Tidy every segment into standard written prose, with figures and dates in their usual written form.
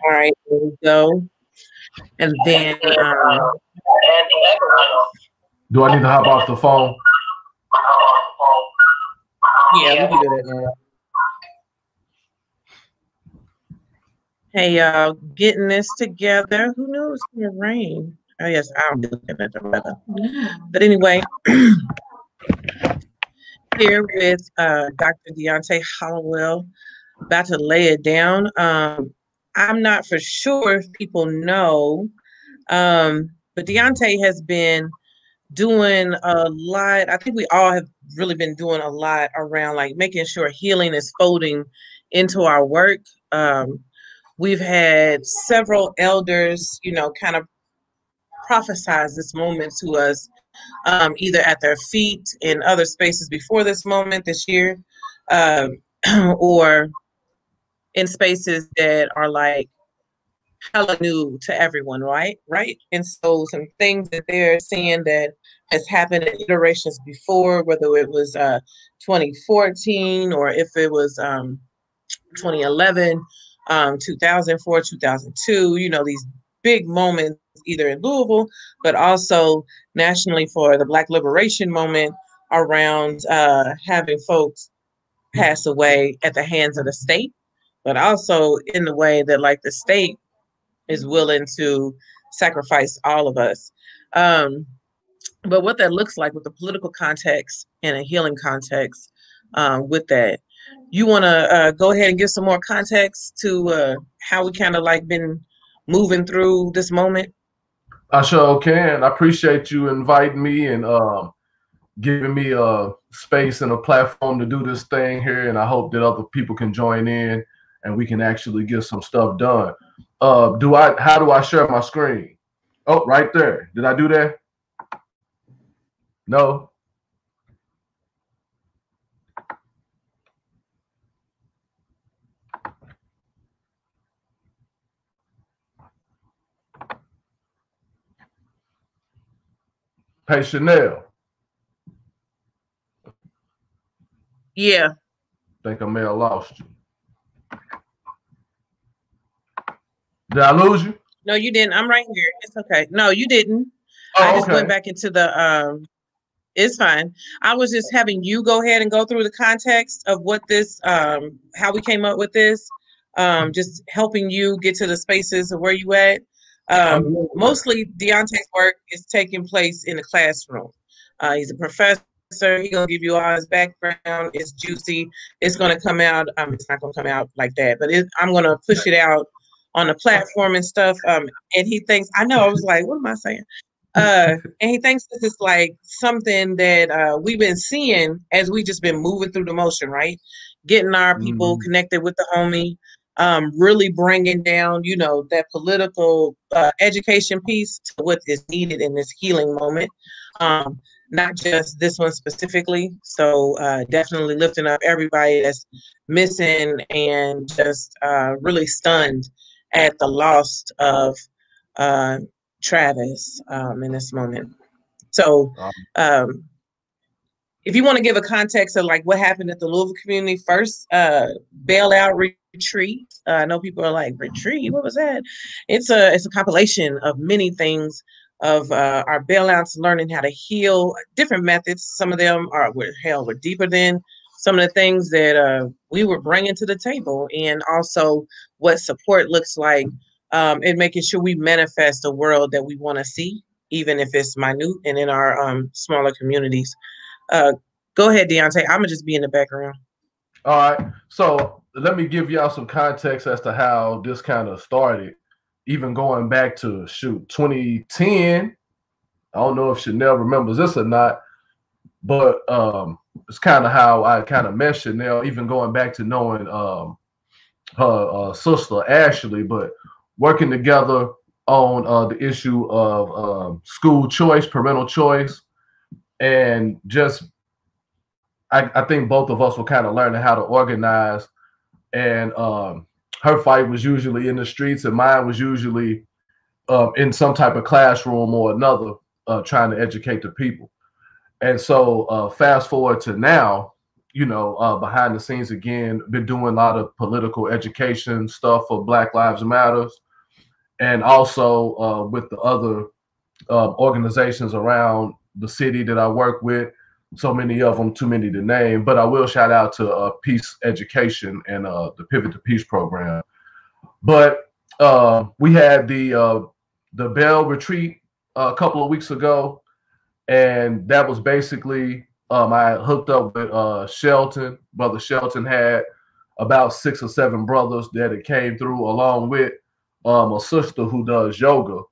All right, there we go. And then, do I need to hop off the phone? Yeah, we can do that now. Hey, y'all, getting this together. Who knew it was going to rain? Oh, yes, I'll be looking at the weather. But anyway, here with Dr. Deonte Hollowell, about to lay it down. I'm not for sure if people know, but Deonte has been doing a lot. I think we all have really been doing a lot around like making sure healing is folding into our work. We've had several elders, kind of prophesize this moment to us, either at their feet in other spaces before this moment this year, or in spaces that are like hella new to everyone, right? And so some things that they're seeing that has happened in iterations before, whether it was 2014 or if it was 2011, 2004, 2002, these big moments either in Louisville, but also nationally for the Black Liberation Moment around having folks pass away at the hands of the state, but also in the way that like the state is willing to sacrifice all of us. But what that looks like with the political context and a healing context with that, you want to go ahead and give some more context to how we kind of like been moving through this moment? I sure can. I appreciate you inviting me and giving me a space and a platform to do this thing here. And I hope that other people can join in and we can actually get some stuff done. How do I share my screen? Oh, right there. Did I do that? No. Hey, Chanel. Yeah. I think I may have lost you. Did I lose you? No, you didn't. I'm right here. It's okay. No, you didn't. Oh, I just okay. went back into the it's fine. I was just having you go ahead and go through the context of what this how we came up with this. Just helping you get to the spaces of where you at. Mostly Deonte's work is taking place in the classroom. He's a professor. He's gonna give you all his background. It's juicy. It's gonna come out. It's not gonna come out like that, but I'm gonna push it out on the platform and stuff. And he thinks, I know, I was like, what am I saying? And he thinks this is like something that we've been seeing as we just been moving through the motion, right? Getting our people connected with the homie, really bringing down, that political education piece to what is needed in this healing moment. Not just this one specifically. So definitely lifting up everybody that's missing and just really stunned at the loss of Travis in this moment. So if you want to give a context of like what happened at the Louisville community first, bailout retreat. I know people are like, retreat, what was that? It's a compilation of many things of our bailouts, learning how to heal, different methods. Some of them were deeper than some of the things that we were bringing to the table, and also what support looks like, and making sure we manifest a world that we want to see, even if it's minute and in our smaller communities. Go ahead, Deonte. I'm gonna just be in the background. All right. So let me give y'all some context as to how this kind of started. Even going back to 2010. I don't know if Chanel remembers this or not, but it's kind of how I kind of met Chanel, even going back to knowing her sister Ashley, but working together on the issue of school choice, parental choice, and just I think both of us were kind of learning how to organize. And her fight was usually in the streets, and mine was usually in some type of classroom or another, trying to educate the people. And so fast forward to now, behind the scenes again, been doing a lot of political education stuff for Black Lives Matters, and also with the other organizations around the city that I work with. So many of them, too many to name, but I will shout out to Peace Education and the Pivot to Peace program. But we had the Bell Retreat a couple of weeks ago, and that was basically I hooked up with Shelton. Brother Shelton had about 6 or 7 brothers that it came through, along with a sister who does yoga.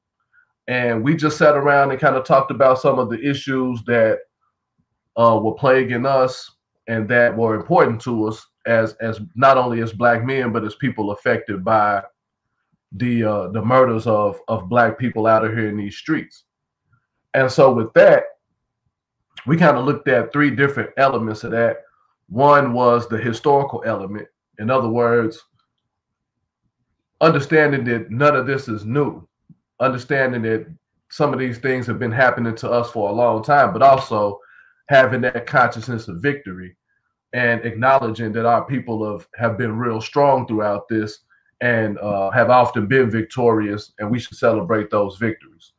And we just sat around and kind of talked about some of the issues that were plaguing us and that were important to us as not only as Black men, but as people affected by the murders of Black people out of here in these streets. And so with that, we kind of looked at 3 different elements of that. One was the historical element. In other words, understanding that none of this is new, understanding that some of these things have been happening to us for a long time, but also having that consciousness of victory and acknowledging that our people have been real strong throughout this and have often been victorious, and we should celebrate those victories.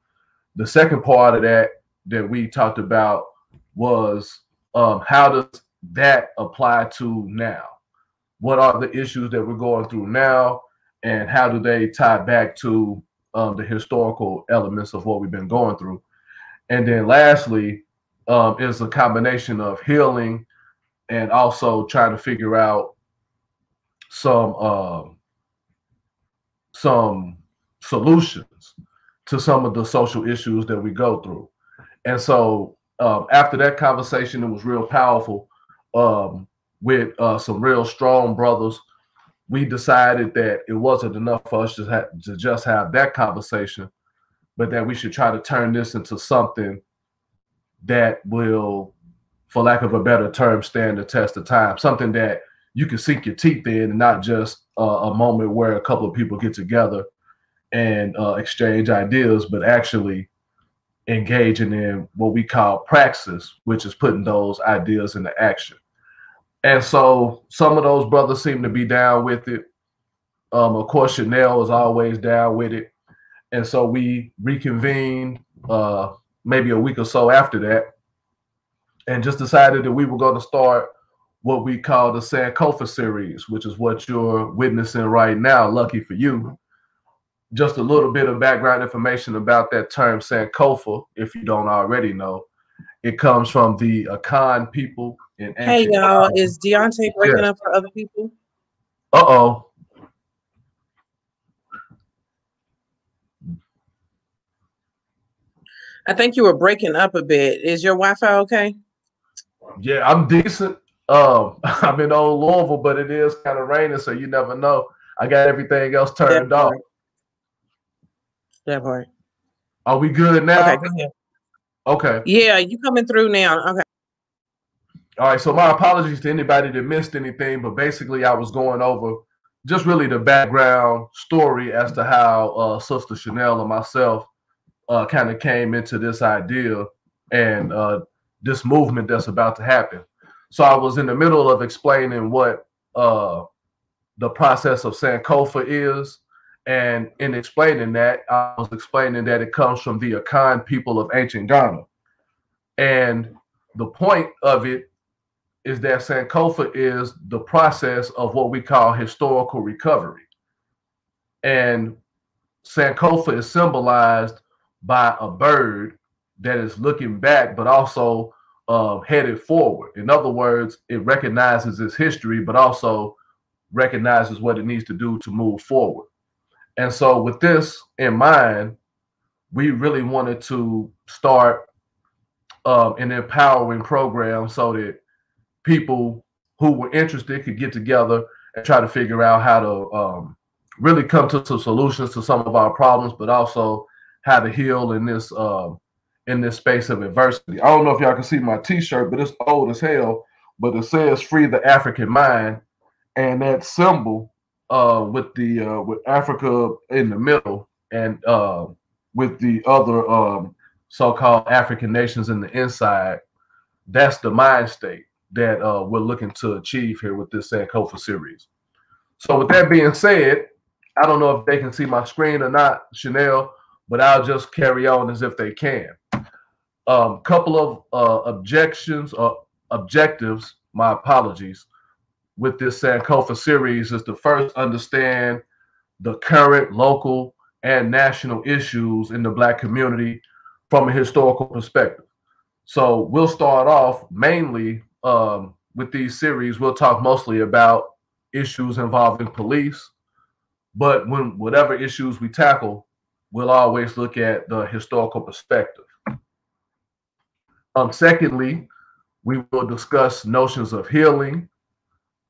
The second part of that we talked about was how does that apply to now? What are the issues that we're going through now, and how do they tie back to the historical elements of what we've been going through? And then lastly, is a combination of healing and also trying to figure out some solutions to some of the social issues that we go through. And so after that conversation, it was real powerful with some real strong brothers. We decided that it wasn't enough for us to just have that conversation, but that we should try to turn this into something that will, for lack of a better term, stand the test of time. Something that you can sink your teeth in, and not just a moment where a couple of people get together and exchange ideas, but actually engaging in what we call praxis, which is putting those ideas into action. And so some of those brothers seem to be down with it. Of course, Chanel is always down with it. And so we reconvened maybe a week or so after that, and just decided that we were going to start what we call the Sankofa series, which is what you're witnessing right now, lucky for you. Just a little bit of background information about that term Sankofa, if you don't already know. It comes from the Akan people in ancient. Hey, y'all, is Deonte breaking up for other people? Uh-oh. I think you were breaking up a bit. Is your Wi-Fi okay? Yeah, I'm decent. I'm in old Louisville, but it is kind of raining, so you never know. I got everything else turned off. That part. Are we good now? Okay, go ahead. Okay. Yeah, you coming through now. Okay. All right, so my apologies to anybody that missed anything, but basically I was going over just really the background story as to how Sister Chanel and myself kind of came into this idea and this movement that's about to happen. So I was in the middle of explaining what the process of Sankofa is. And in explaining that, I was explaining that it comes from the Akan people of ancient Ghana. And the point of it is that Sankofa is the process of what we call historical recovery. And Sankofa is symbolized by a bird that is looking back, but also headed forward. In other words, it recognizes its history, but also recognizes what it needs to do to move forward. And so with this in mind, we really wanted to start an empowering program so that people who were interested could get together and try to figure out how to really come to some solutions to some of our problems, but also how to heal in this space of adversity. I don't know if y'all can see my t-shirt, but it's old as hell, but it says "Free the African Mind," and that symbol with Africa in the middle and with the other so-called African nations in the inside, that's the mind state. that we're looking to achieve here with this Sankofa series. So with that being said, I don't know if they can see my screen or not, Chanel, but I'll just carry on as if they can. Couple of objectives, my apologies, with this Sankofa series is to first understand the current local and national issues in the Black community from a historical perspective. So we'll start off mainly with these series. We'll talk mostly about issues involving police, but whatever issues we tackle, we'll always look at the historical perspective. Secondly, we will discuss notions of healing,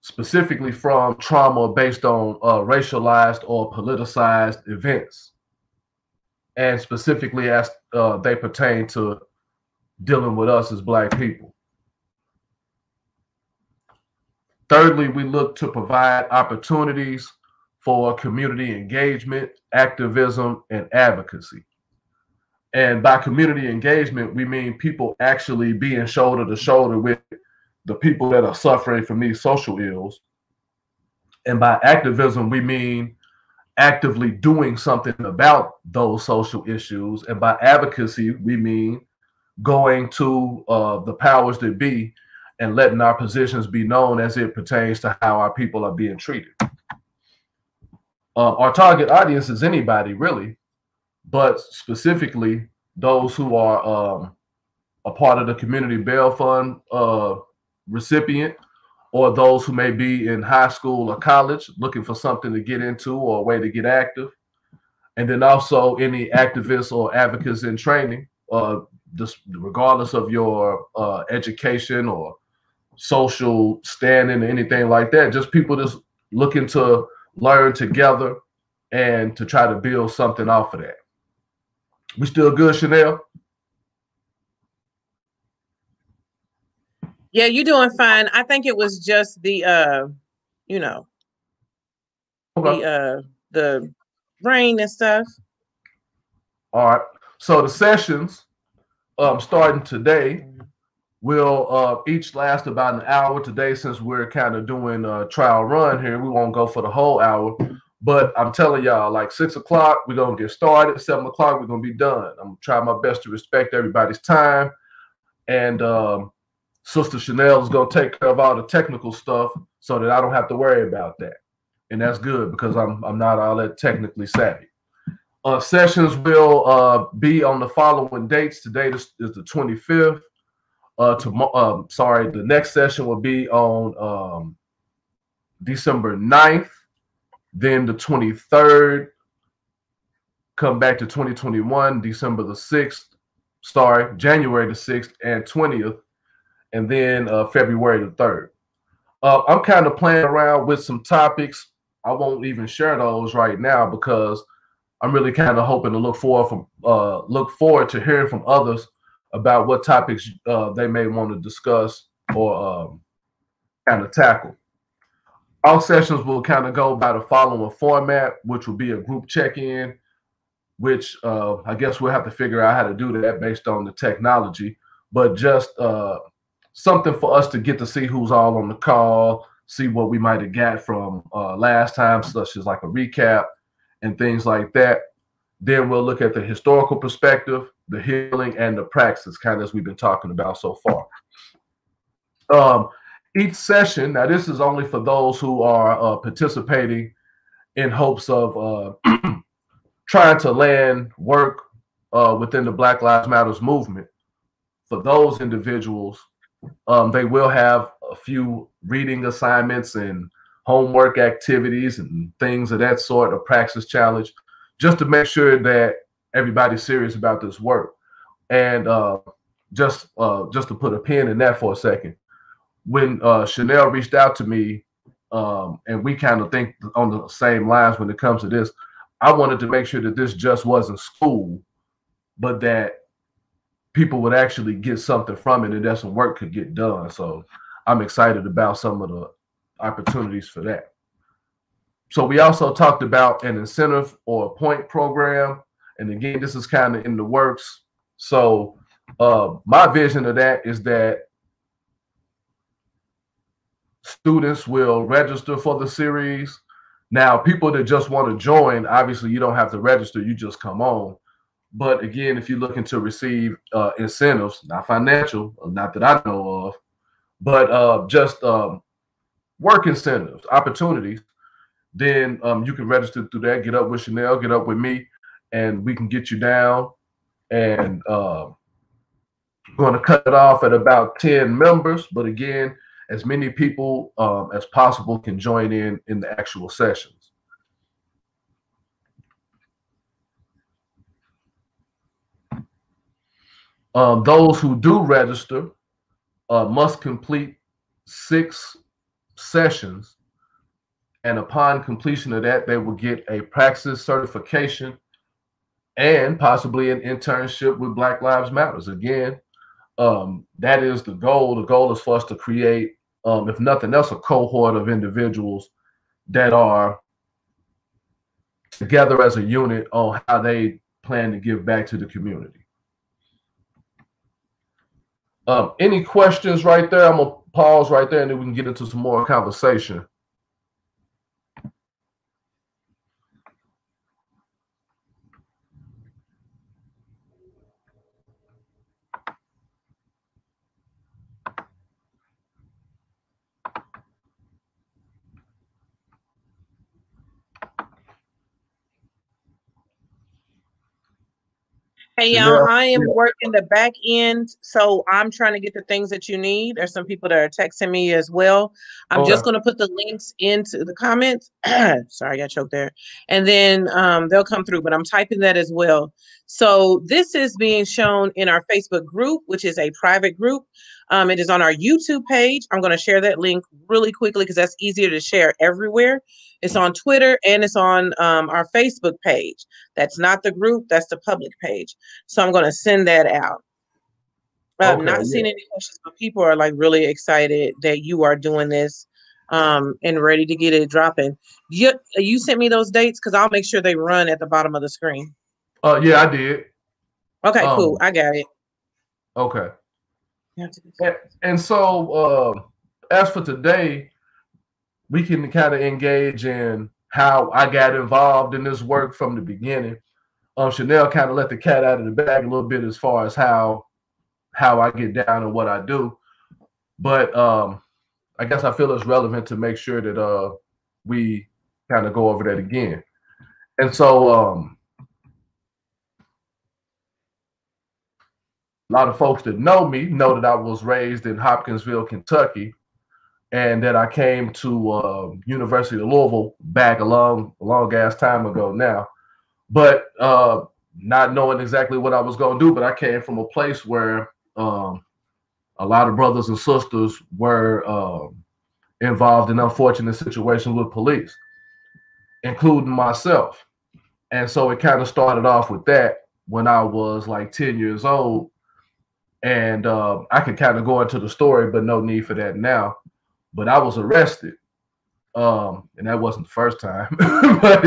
specifically from trauma based on racialized or politicized events, and specifically as they pertain to dealing with us as Black people. Thirdly, we look to provide opportunities for community engagement, activism, and advocacy. And by community engagement, we mean people actually being shoulder to shoulder with the people that are suffering from these social ills. And by activism, we mean actively doing something about those social issues. And by advocacy, we mean going to the powers that be and letting our positions be known as it pertains to how our people are being treated. Our target audience is anybody, really, but specifically those who are a part of the Community Bail Fund recipient, or those who may be in high school or college looking for something to get into or a way to get active. And then also any activists or advocates in training, just regardless of your education or social standing or anything like that, just people just looking to learn together and to try to build something off of that. We still good, Chanel? Yeah, you're doing fine. I think it was just the the rain and stuff. All right. So the sessions starting today will each last about an hour. Today, since we're kind of doing a trial run here, we won't go for the whole hour. But I'm telling y'all, like 6 o'clock, we're going to get started. 7 o'clock, we're going to be done. I'm going to try my best to respect everybody's time. And Sister Chanel is going to take care of all the technical stuff so that I don't have to worry about that. And that's good because I'm not all that technically savvy. Sessions will be on the following dates. Today is the 25th. The next session will be on December 9th. Then the 23rd, come back to 2021, December the 6th, January the 6th and 20th, and then February the 3rd. I'm kind of playing around with some topics. I won't even share those right now because I'm really kind of hoping to look forward to hearing from others about what topics they may want to discuss or kind of tackle. All sessions will kind of go by the following format, which will be a group check-in, which I guess we'll have to figure out how to do that based on the technology, but just something for us to get to see who's all on the call, see what we might have got from last time, such as like a recap and things like that. Then we'll look at the historical perspective, the healing, and the praxis, kind of as we've been talking about so far. Each session, now this is only for those who are participating in hopes of trying to land work within the Black Lives Matters movement. For those individuals, they will have a few reading assignments and homework activities and things of that sort, a praxis challenge, just to make sure that everybody's serious about this work. And just to put a pin in that for a second, when Chanel reached out to me, and we kind of think on the same lines when it comes to this, I wanted to make sure that this just wasn't school, but that people would actually get something from it and that some work could get done. So I'm excited about some of the opportunities for that. So we also talked about an incentive or a point program. And again, this is kind of in the works. So my vision of that is that students will register for the series. Now, people that just want to join, obviously you don't have to register, you just come on. But again, if you're looking to receive incentives, not financial, not that I know of, but just work incentives, opportunities, then you can register through that. Get up with Chanel, get up with me, and we can get you down. And going to cut it off at about 10 members. But again, as many people as possible can join in the actual sessions. Those who do register must complete 6 sessions, and upon completion of that, they will get a praxis certification and possibly an internship with Black Lives Matters. Again, that is the goal. The goal is for us to create, if nothing else, a cohort of individuals that are together as a unit on how they plan to give back to the community. Any questions right there? I'm gonna pause right there and then we can get into some more conversation. Hey y'all, I am working the back end, so I'm trying to get the things that you need. There's some people that are texting me as well. I'm just going to put the links into the comments. Sorry, I got choked there. And then they'll come through, but I'm typing that as well. So this is being shown in our Facebook group, which is a private group. It is on our YouTube page. I'm going to share that link really quickly because that's easier to share everywhere. It's on Twitter and it's on our Facebook page. That's not the group, that's the public page. So I'm going to send that out. Not seeing any questions, but people are like really excited that you are doing this and ready to get it dropping. You sent me those dates because I'll make sure they run at the bottom of the screen. Yeah, I did. Okay, cool. I got it. Okay. And so as for today, we can kind of engage in how I got involved in this work from the beginning. Chanel kind of let the cat out of the bag a little bit as far as how I get down and what I do. But I guess I feel it's relevant to make sure that we kind of go over that again. And so a lot of folks that know me know that I was raised in Hopkinsville, Kentucky, and that I came to University of Louisville back a long ass time ago now. But not knowing exactly what I was going to do, but I came from a place where a lot of brothers and sisters were involved in unfortunate situations with police, including myself. And so it kind of started off with that when I was like 10 years old. And I could kind of go into the story, but no need for that now. But I was arrested. And that wasn't the first time. But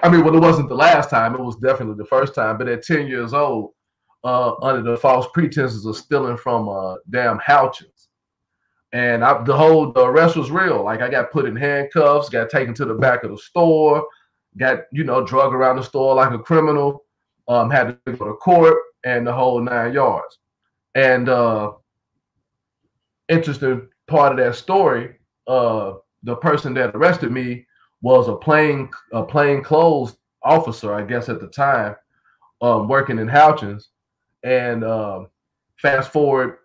I mean, well, it wasn't the last time. It was definitely the first time. But at 10 years old, under the false pretenses of stealing from damn Houchins. And the arrest was real. Like I got put in handcuffs, got taken to the back of the store, got, drug around the store like a criminal, had to go to court and the whole 9 yards. And interesting part of that story, the person that arrested me was a plainclothes officer, I guess at the time, working in Houchins. And fast forward,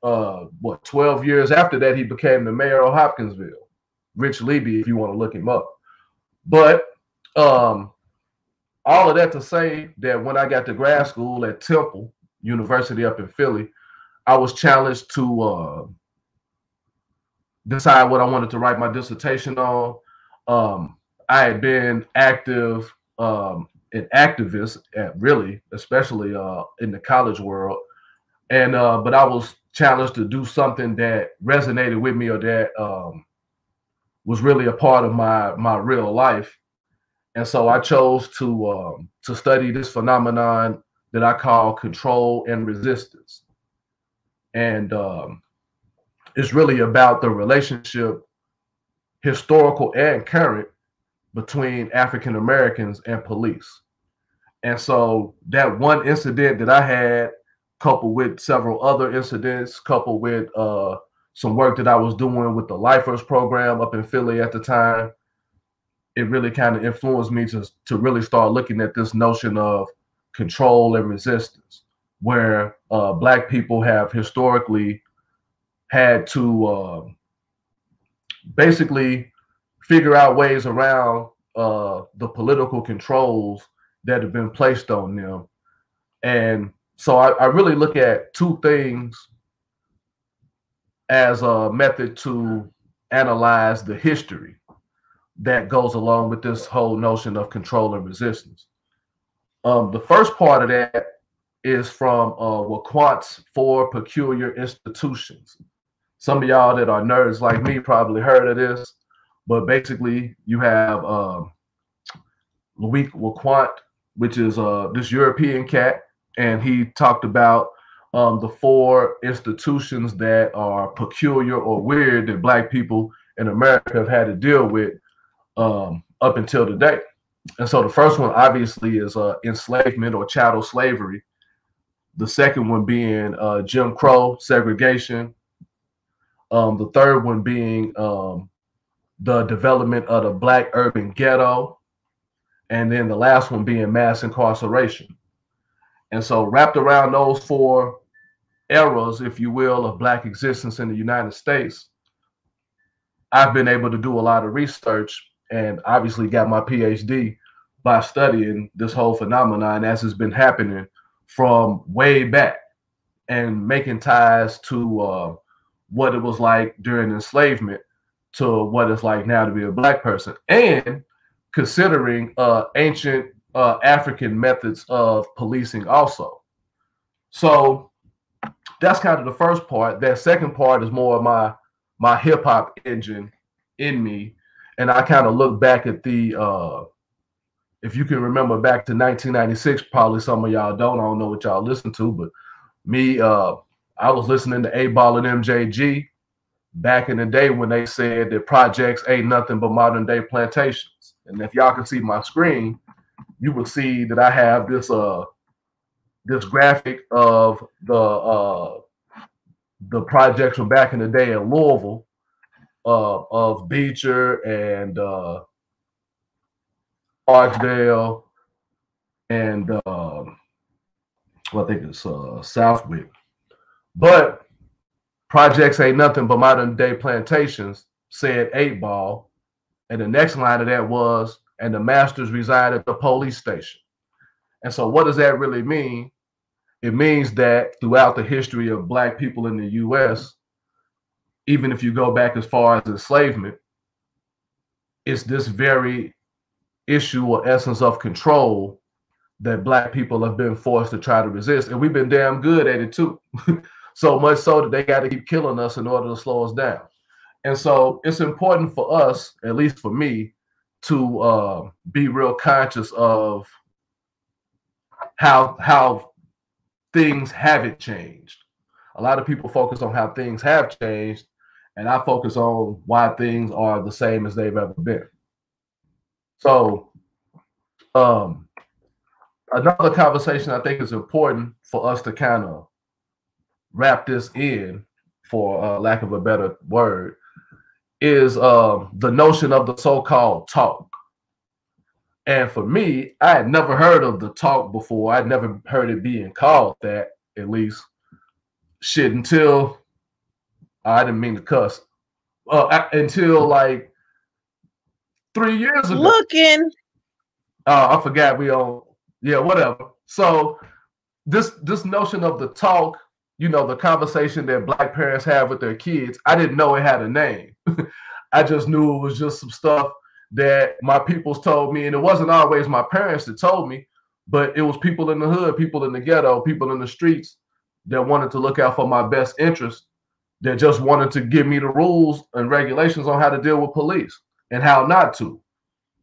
12 years after that, he became the mayor of Hopkinsville, Rich Leby, if you want to look him up. But all of that to say that when I got to grad school at Temple University up in Philly, I was challenged to decide what I wanted to write my dissertation on. I had been active an activist, really, especially in the college world, and but I was challenged to do something that resonated with me or that was really a part of my real life. And so I chose to study this phenomenon that I call control and resistance. And it's really about the relationship historical and current, between African Americans and police. And so that one incident that I had, coupled with several other incidents, coupled with some work that I was doing with the Lifers program up in Philly at the time, it really kind of influenced me to really start looking at this notion of control and resistance, where Black people have historically had to basically figure out ways around the political controls that have been placed on them. And so I really look at two things as a method to analyze the history that goes along with this whole notion of control and resistance. The first part of that is from Waquant's Four Peculiar Institutions. Some of y'all that are nerds like me probably heard of this, but basically you have Louis Waquant, which is this European cat, and he talked about the four institutions that are peculiar or weird that Black people in America have had to deal with up until today. And so the first one obviously is enslavement or chattel slavery. The second one being Jim Crow segregation. The third one being the development of the Black urban ghetto. And then the last one being mass incarceration. And so wrapped around those four eras, if you will, of Black existence in the United States, I've been able to do a lot of research and obviously got my PhD by studying this whole phenomenon as it's been happening from way back and making ties to what it was like during enslavement to what it's like now to be a Black person, and considering ancient African methods of policing also. So that's kind of the first part. That second part is more of my hip hop engine in me. And I kind of look back at the, if you can remember back to 1996, probably some of y'all don't. I don't know what y'all listen to, but me, I was listening to 8Ball and MJG back in the day when they said that projects ain't nothing but modern day plantations. And if y'all can see my screen, you will see that I have this this graphic of the projects from back in the day in Louisville, of Beecher and Archdale and well, I think it's Southwick. But projects ain't nothing but modern day plantations, said 8Ball. And the next line of that was, and the masters reside at the police station. And so what does that really mean? It means that throughout the history of Black people in the US, even if you go back as far as enslavement, it's this very issue or essence of control that Black people have been forced to try to resist. And we've been damn good at it too. So much so that they got to keep killing us in order to slow us down. And so it's important for us, at least for me, to be real conscious of how things haven't changed. A lot of people focus on how things have changed, and I focus on why things are the same as they've ever been. So another conversation I think is important for us to kind of wrap this in, for lack of a better word, is the notion of the so-called talk. And for me, I had never heard of the talk before. I'd never heard it being called that, at least. Shit, until I didn't mean to cuss. Until like 3 years ago. Looking. I forgot we on. Yeah, whatever. So this notion of the talk, you know, the conversation that Black parents have with their kids, I didn't know it had a name. I just knew it was just some stuff that my peoples told me, and it wasn't always my parents that told me, but it was people in the hood, people in the ghetto, people in the streets that wanted to look out for my best interest, that just wanted to give me the rules and regulations on how to deal with police and how not to.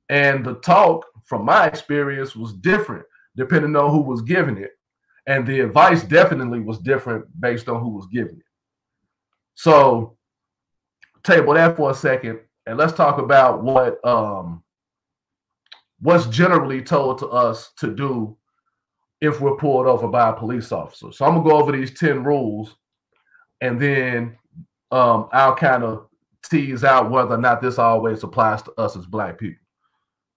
And the talk, from my experience, was different depending on who was giving it. And the advice definitely was different based on who was giving it. So table that for a second. and let's talk about what's generally told to us to do if we're pulled over by a police officer. So I'm gonna go over these 10 rules, and then I'll kind of tease out whether or not this always applies to us as Black people.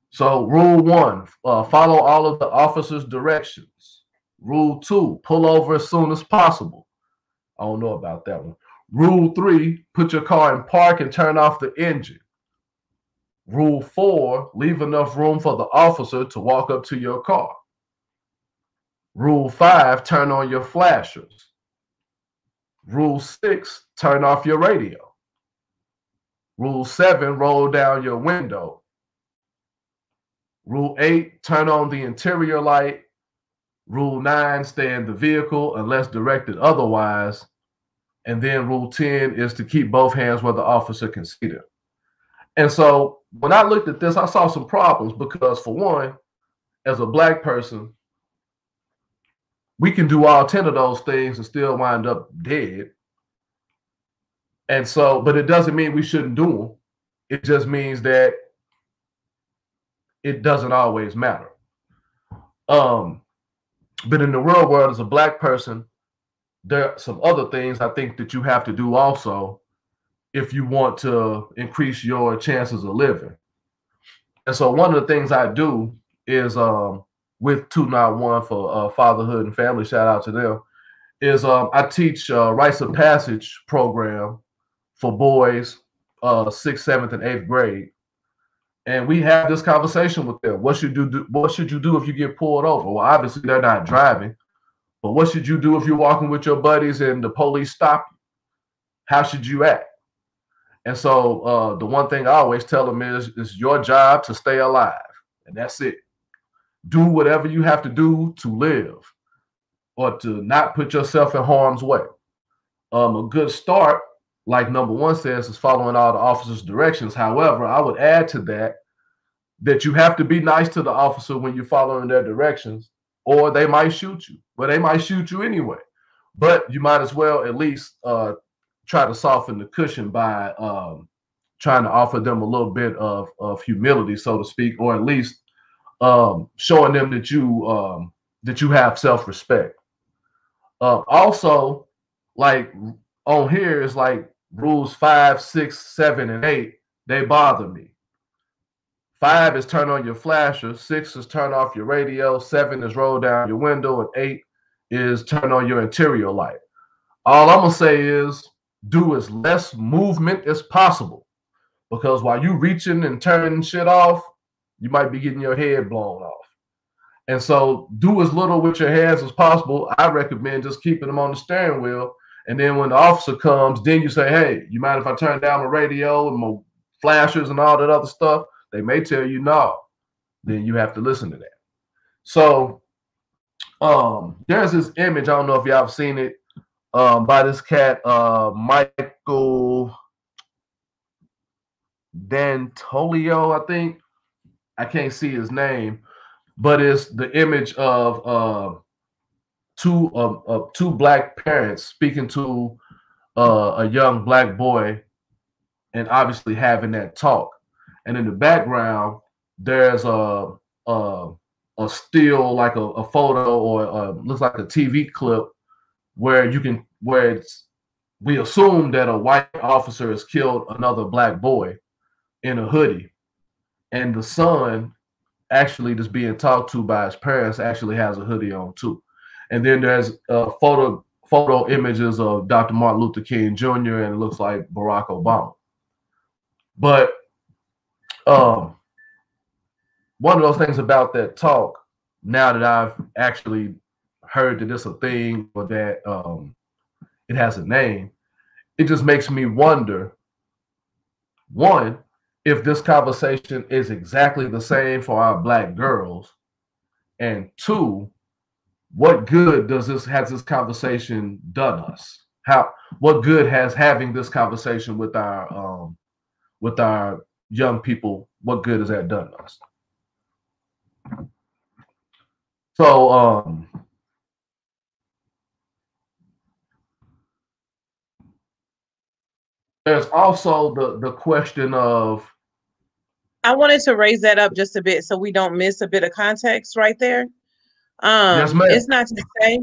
So rule 1, follow all of the officer's directions. Rule 2, pull over as soon as possible. I don't know about that one. Rule 3, put your car in park and turn off the engine. Rule 4, leave enough room for the officer to walk up to your car. Rule 5, turn on your flashers. Rule 6, turn off your radio. Rule 7, roll down your window. Rule 8, turn on the interior light. Rule 9, stay in the vehicle unless directed otherwise. And then rule 10 is to keep both hands where the officer can see them. And so when I looked at this, I saw some problems because, for one, as a Black person, we can do all 10 of those things and still wind up dead. And so, but it doesn't mean we shouldn't do them. It just means that it doesn't always matter. But in the real world, as a Black person, there are some other things I think that you have to do also if you want to increase your chances of living. And so one of the things I do is with 291 for fatherhood and family, shout out to them, is I teach rites of passage program for boys 6th, 7th, and 8th grade. And we have this conversation with them. What should you do if you get pulled over? Well, obviously they're not driving, but what should you do if you're walking with your buddies and the police stop you? How should you act? And so the one thing I always tell them is it's your job to stay alive, and that's it. Do whatever you have to do to live or to not put yourself in harm's way. A good start, like number 1 says, is following all the officer's directions. However, I would add to that you have to be nice to the officer when you're following their directions, or they might shoot you. Well, they might shoot you anyway, but you might as well at least try to soften the cushion by trying to offer them a little bit of humility, so to speak, or at least showing them that you have self-respect. Also, like on here is like rules 5, 6, 7, and 8. They bother me. 5 is turn on your flasher. 6 is turn off your radio. 7 is roll down your window, and 8 is turn on your interior light. All I'm gonna say is do as less movement as possible, because while you reaching and turning shit off, you might be getting your head blown off. And so do as little with your hands as possible. I recommend just keeping them on the steering wheel. And then when the officer comes, then you say, hey, you mind if I turn down my radio and my flashers and all that other stuff? They may tell you no. Then you have to listen to that. So there's this image, I don't know if y'all have seen it, by this cat, Michael D'Antolio, I think. I can't see his name, but it's the image of two Black parents speaking to a young Black boy, and obviously having that talk. And in the background, there's a still, like a photo, or looks like a TV clip where we assume that a white officer has killed another Black boy in a hoodie, and the son, actually just being talked to by his parents, actually has a hoodie on too. And then there's photo images of Dr. Martin Luther King Jr. and it looks like Barack Obama. But one of those things about that talk, now that I've actually heard that it's a thing, or that it has a name, it just makes me wonder, one, if this conversation is exactly the same for our Black girls, and two, what good has this conversation done us? What good has having this conversation with our young people, what good has that done us? So there's also the question of. I wanted to raise that up just a bit so we don't miss a bit of context right there. Yes, ma'am. It's not to say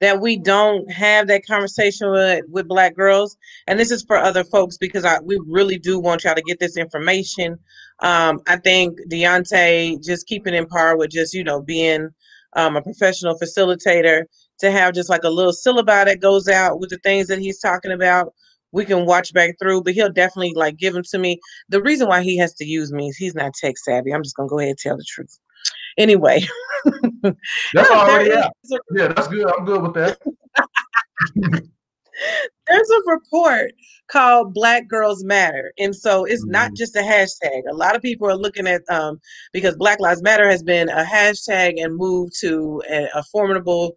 that we don't have that conversation with Black girls. And this is for other folks because we really do want y'all to get this information. I think Deonte just keeping in par with just, being a professional facilitator, to have just like a little syllabi that goes out with the things that he's talking about. We can watch back through, but he'll definitely like give them to me. The reason why he has to use me is he's not tech savvy. I'm just gonna go ahead and tell the truth. Anyway, that's there already is out. Yeah, that's good. I'm good with that. there's a report called Black Girls Matter. And so it's not just a hashtag. A lot of people are looking at, because Black Lives Matter has been a hashtag and moved to a formidable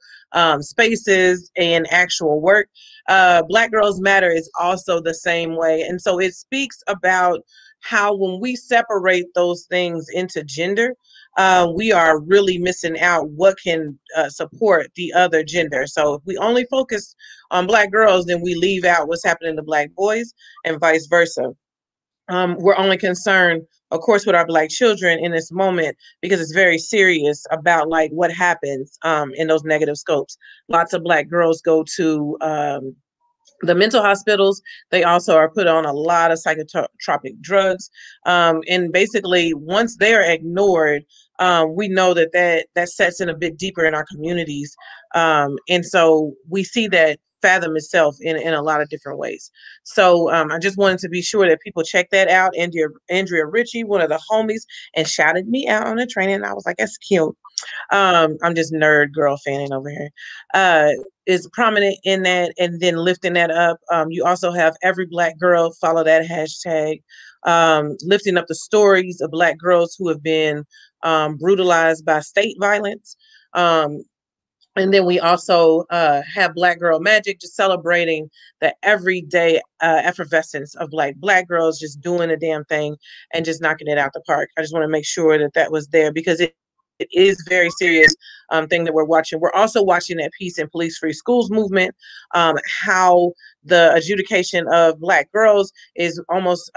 spaces and actual work. Black Girls Matter is also the same way. And so it speaks about how when we separate those things into gender, we are really missing out what can support the other gender. So if we only focus on Black girls, then we leave out what's happening to Black boys and vice versa. We're only concerned, of course, with our Black children in this moment because it's very serious about like what happens in those negative scopes. Lots of Black girls go to the mental hospitals. They also are put on a lot of psychotropic drugs. And basically, once they're ignored, we know that sets in a bit deeper in our communities. And so we see that fathom itself in a lot of different ways. So I just wanted to be sure that people check that out. Andrea Ritchie, one of the homies, and shouted me out on the training. And I was like, that's cute. I'm just nerd girl fanning over here. Is prominent in that, and then lifting that up. You also have Every Black Girl, follow that hashtag, lifting up the stories of Black girls who have been brutalized by state violence. And then we also have Black Girl Magic, just celebrating the everyday effervescence of Black girls just doing a damn thing and just knocking it out the park. I just want to make sure that was there because it is very serious thing that we're watching. We're also watching that Peace and Police Free Schools movement, how the adjudication of Black girls is almost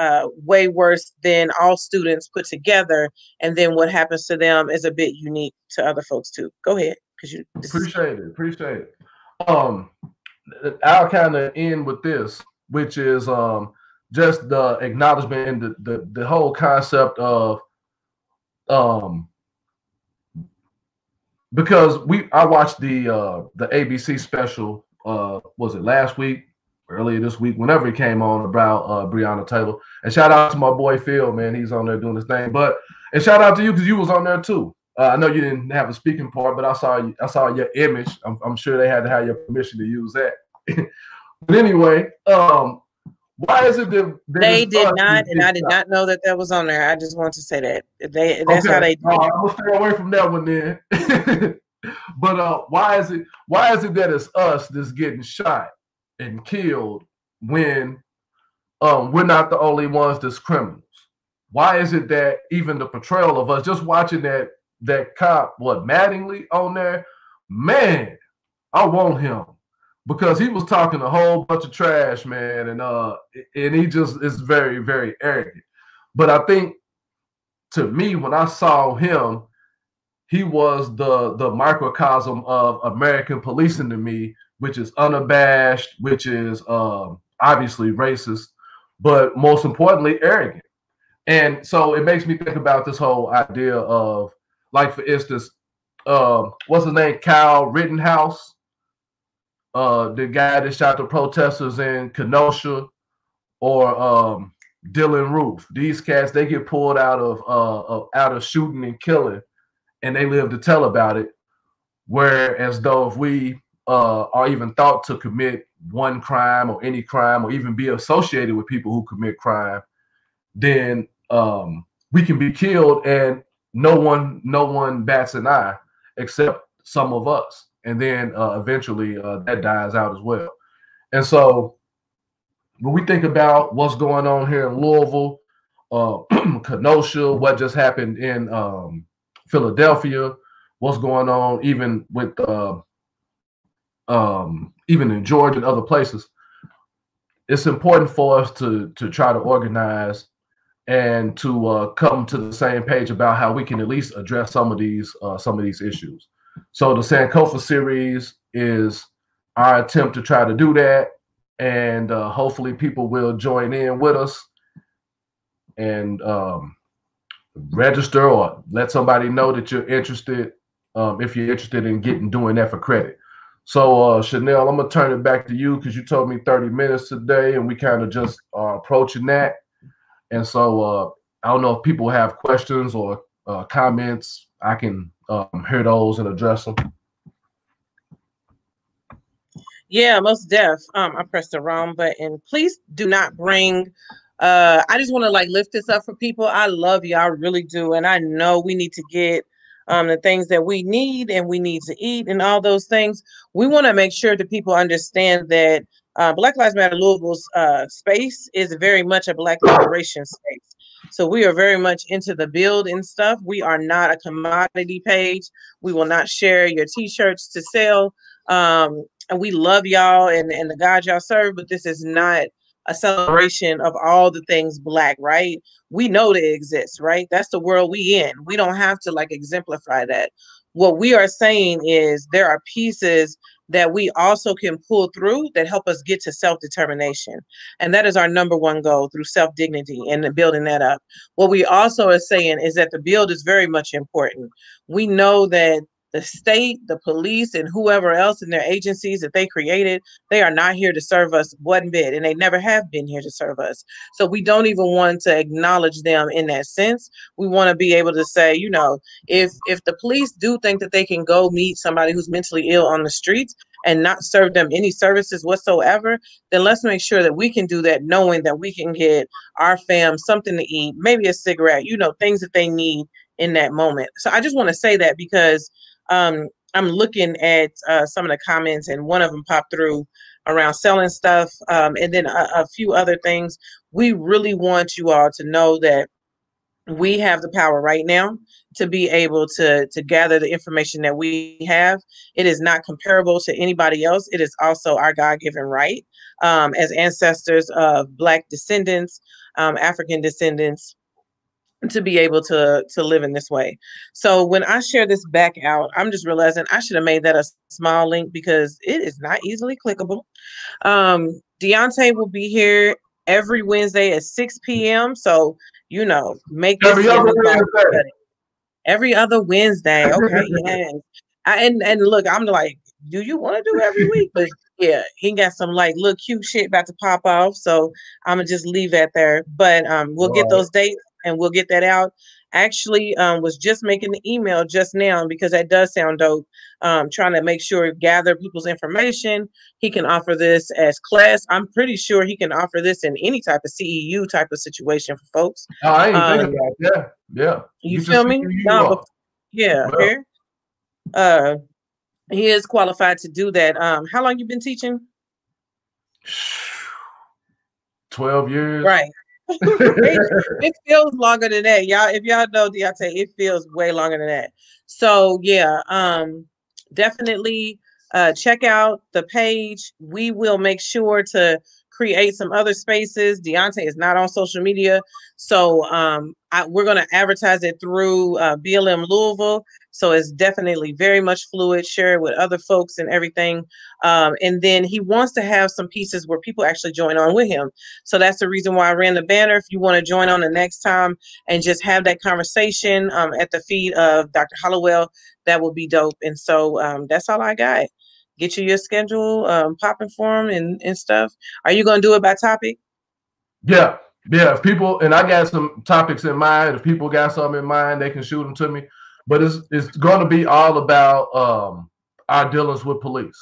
way worse than all students put together. And then what happens to them is a bit unique to other folks too. Go ahead. Appreciate it. I'll kind of end with this, which is just the acknowledgement and the whole concept of because I watched the ABC special, was it last week, earlier this week, whenever it came on, about Breonna Taylor. And shout out to my boy Phil, man, he's on there doing his thing. And shout out to you because you was on there too. I know you didn't have a speaking part, but I saw your image. I'm sure they had to have your permission to use that. But anyway, why is it that they did not, and I did not know that was on there. I just want to say that that's how they do it. I'm gonna stay away from that one then. But why is it that it's us that's getting shot and killed when we're not the only ones that's criminals? Why is it that even the portrayal of us, just watching that cop, Mattingly on there, man, I want him because he was talking a whole bunch of trash, man, and he just is very, very arrogant. But I think, to me, when I saw him, he was the microcosm of American policing to me, which is unabashed, which is obviously racist, but most importantly, arrogant. And so it makes me think about this whole idea of, like, for instance, what's his name? Kyle Rittenhouse, the guy that shot the protesters in Kenosha, or Dylan Roof. These cats, they get pulled out of shooting and killing, and they live to tell about it. Whereas though if we are even thought to commit one crime or any crime, or even be associated with people who commit crime, then we can be killed and no one bats an eye except some of us. And then eventually that dies out as well. And so when we think about what's going on here in Louisville, Kenosha, what just happened in Philadelphia, what's going on even with even in Georgia and other places, it's important for us to try to organize and to come to the same page about how we can at least address some of these issues. So the Sankofa series is our attempt to try to do that, and hopefully people will join in with us and register or let somebody know that you're interested, if you're interested in doing that for credit. So Chanel, I'm gonna turn it back to you because you told me 30 minutes today, and we kind of just are approaching that. And so I don't know if people have questions or comments. I can hear those and address them. Yeah, most def. I pressed the wrong button. Please do not bring. I just want to like lift this up for people. I love you, I really do, and I know we need to get the things that we need and we need to eat and all those things. We want to make sure that people understand that Black Lives Matter Louisville's space is very much a Black liberation space. So we are very much into the build and stuff. We are not a commodity page. We will not share your T-shirts to sell. And we love y'all and the God y'all serve, but this is not a celebration of all the things Black, right? We know they exist, right? That's the world we in. We don't have to like exemplify that. What we are saying is there are pieces that we also can pull through that help us get to self-determination. And that is our number one goal through self-dignity and building that up. What we also are saying is that the build is very much important. We know that the state, the police, and whoever else in their agencies that they created, they are not here to serve us one bit, and they never have been here to serve us. So we don't even want to acknowledge them in that sense. We want to be able to say, you know, if the police do think that they can go meet somebody who's mentally ill on the streets and not serve them any services whatsoever, then let's make sure that we can do that, knowing that we can get our fam something to eat, maybe a cigarette, you know, things that they need in that moment. So I just want to say that because I'm looking at some of the comments, and one of them popped through around selling stuff, and then a few other things. We really want you all to know that we have the power right now to be able to gather the information that we have. It is not comparable to anybody else. It is also our God-given right as ancestors of Black descendants, African descendants, to be able to live in this way. So when I share this back out, I'm just realizing I should have made that a small link because it is not easily clickable. Deonte will be here every Wednesday at 6 p.m. So, you know, make this your new Bible study. Every other Wednesday. Okay, yes. And look, I'm like, do you want to do every week? But yeah, he got some like little cute shit about to pop off. So I'm gonna just leave that there. But we'll get those dates and we'll get that out. Actually, was just making the email just now because that does sound dope. Trying to make sure gather people's information. He can offer this as class. I'm pretty sure he can offer this in any type of CEU type of situation for folks. Oh, I ain't thinking about that. Yeah. You feel me? No, but yeah, here. He is qualified to do that. How long you been teaching? 12 years. Right. It feels longer than that. Y'all, if y'all know Deonte, it feels way longer than that. So yeah, definitely check out the page. We will make sure to create some other spaces. Deonte is not on social media, so we're going to advertise it through BLM Louisville. So it's definitely very much fluid. Share it with other folks and everything. And then he wants to have some pieces where people actually join on with him. So that's the reason why I ran the banner. If you want to join on the next time and just have that conversation at the feet of Dr. Hollowell, that would be dope. And so that's all I got. Get you your schedule popping for him and stuff. Are you going to do it by topic? Yeah. If people, and I got some topics in mind. If people got something in mind, they can shoot them to me. But it's going to be all about our dealings with police.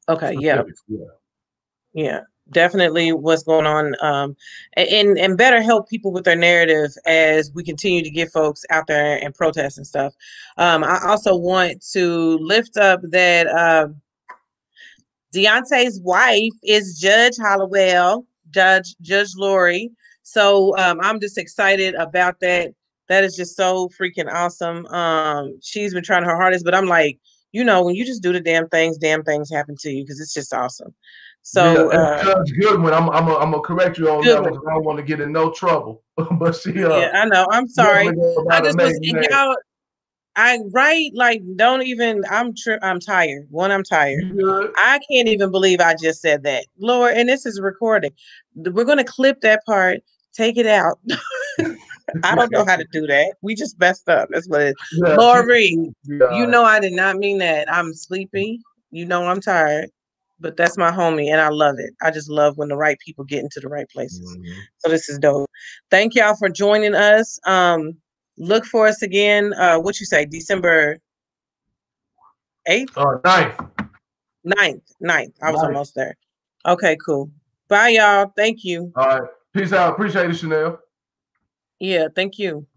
Okay. Yeah. Definitely what's going on, and better help people with their narrative as we continue to get folks out there and protest and stuff. I also want to lift up that Deonte's wife is Judge Hollowell, Judge Lori. So I'm just excited about that. That is just so freaking awesome. She's been trying her hardest, but I'm like, you know, when you just do the damn things happen to you because it's just awesome. So Judge Goodwin, I'm gonna correct you on that one because I don't want to get in no trouble. But she yeah, I know. I'm sorry. I just was y'all. Don't even. I'm tired. I'm tired. I can't even believe I just said that, Lord. And this is recording. We're gonna clip that part. Take it out. I don't know how to do that. We just messed up. That's what it is. Yeah, Lori, you know I did not mean that. I'm sleepy. You know I'm tired. But that's my homie, and I love it. I just love when the right people get into the right places. So this is dope. Thank y'all for joining us. Look for us again. What you say, December 8th? 9th. 9th. I was almost there. Okay, cool. Bye, y'all. Thank you. All right. Peace out. Appreciate it, Chanel. Yeah, thank you.